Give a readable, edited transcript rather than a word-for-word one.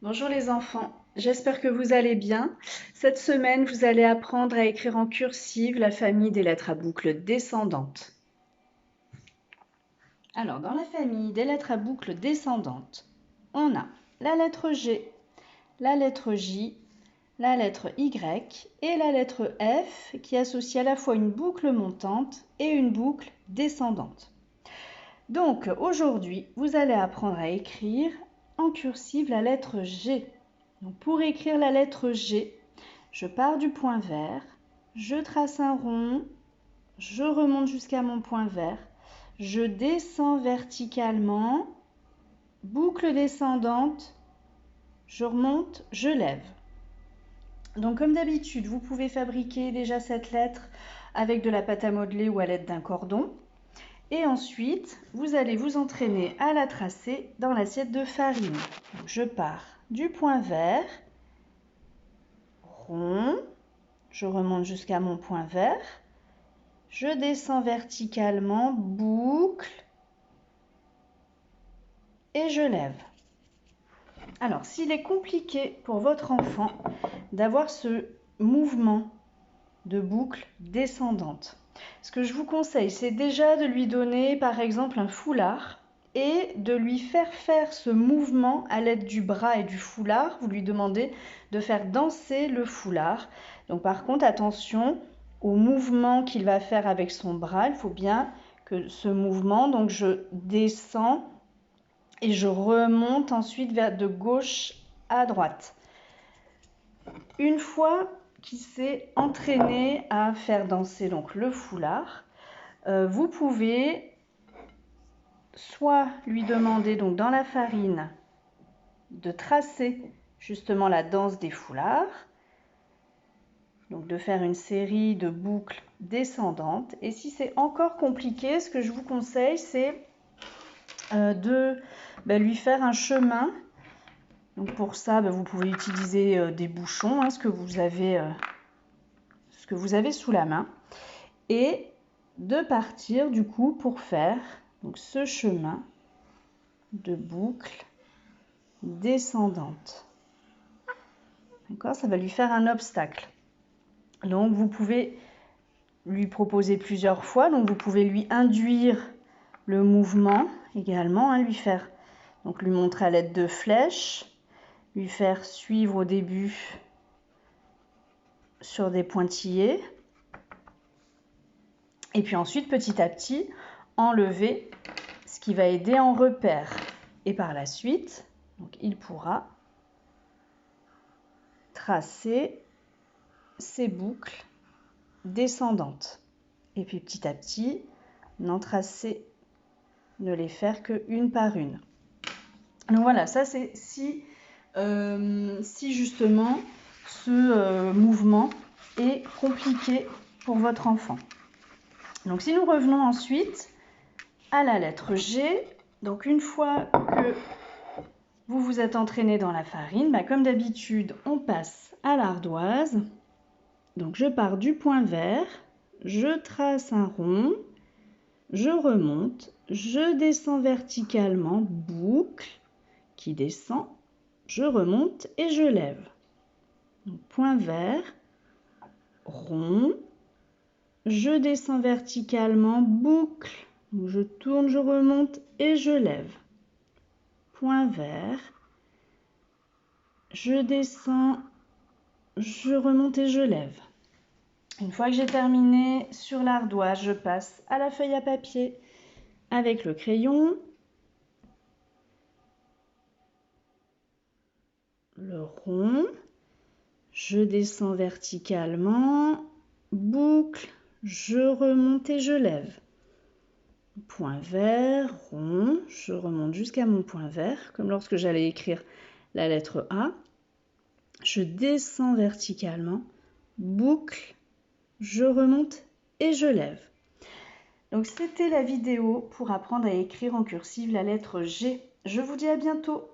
Bonjour les enfants, j'espère que vous allez bien. Cette semaine, vous allez apprendre à écrire en cursive la famille des lettres à boucles descendantes. Alors, dans la famille des lettres à boucles descendantes, on a la lettre G, la lettre J, la lettre Y et la lettre F qui associent à la fois une boucle montante et une boucle descendante. Donc, aujourd'hui, vous allez apprendre à écrire en cursive la lettre G. Donc, pour écrire la lettre G, je pars du point vert, je trace un rond, je remonte jusqu'à mon point vert, je descends verticalement, boucle descendante, je remonte, je lève. Donc comme d'habitude, vous pouvez fabriquer déjà cette lettre avec de la pâte à modeler ou à l'aide d'un cordon. Et ensuite, vous allez vous entraîner à la tracer dans l'assiette de farine. Donc, je pars du point vert, rond, je remonte jusqu'à mon point vert, je descends verticalement, boucle, et je lève. Alors, s'il est compliqué pour votre enfant d'avoir ce mouvement de boucle descendante, ce que je vous conseille, c'est déjà de lui donner par exemple un foulard et de lui faire ce mouvement à l'aide du bras et du foulard. Vous lui demandez de faire danser le foulard. Donc par contre, attention au mouvement qu'il va faire avec son bras. Il faut bien que ce mouvement, donc je descends et je remonte ensuite de gauche à droite. Une fois qui s'est entraîné à faire danser donc le foulard, vous pouvez soit lui demander donc dans la farine de tracer justement la danse des foulards, donc de faire une série de boucles descendantes. Et si c'est encore compliqué, ce que je vous conseille, c'est de lui faire un chemin. Donc pour ça, vous pouvez utiliser des bouchons, ce que vous avez sous la main, et de partir du coup pour faire donc ce chemin de boucle descendante. D'accord, ça va lui faire un obstacle. Donc vous pouvez lui proposer plusieurs fois, donc vous pouvez lui induire le mouvement également, lui montrer à l'aide de flèches, lui faire suivre au début sur des pointillés, et puis ensuite petit à petit enlever ce qui va aider en repère. Et par la suite, donc, il pourra tracer ces boucles descendantes. Et puis petit à petit, n'en tracer, ne les faire qu'une par une. Donc voilà, ça c'est si justement ce mouvement est compliqué pour votre enfant. Donc si nous revenons ensuite à la lettre G, donc une fois que vous vous êtes entraîné dans la farine, comme d'habitude, on passe à l'ardoise. Donc je pars du point vert, je trace un rond, je remonte, je descends verticalement, boucle qui descend, je remonte et je lève. Donc, point vert, rond, je descends verticalement, boucle, donc je tourne, je remonte et je lève. Point vert, je descends, je remonte et je lève. Une fois que j'ai terminé sur l'ardoise, je passe à la feuille à papier avec le crayon, le rond, je descends verticalement, boucle, je remonte et je lève. Point vert, rond, je remonte jusqu'à mon point vert, comme lorsque j'allais écrire la lettre A. Je descends verticalement, boucle, je remonte et je lève. Donc c'était la vidéo pour apprendre à écrire en cursive la lettre G. Je vous dis à bientôt.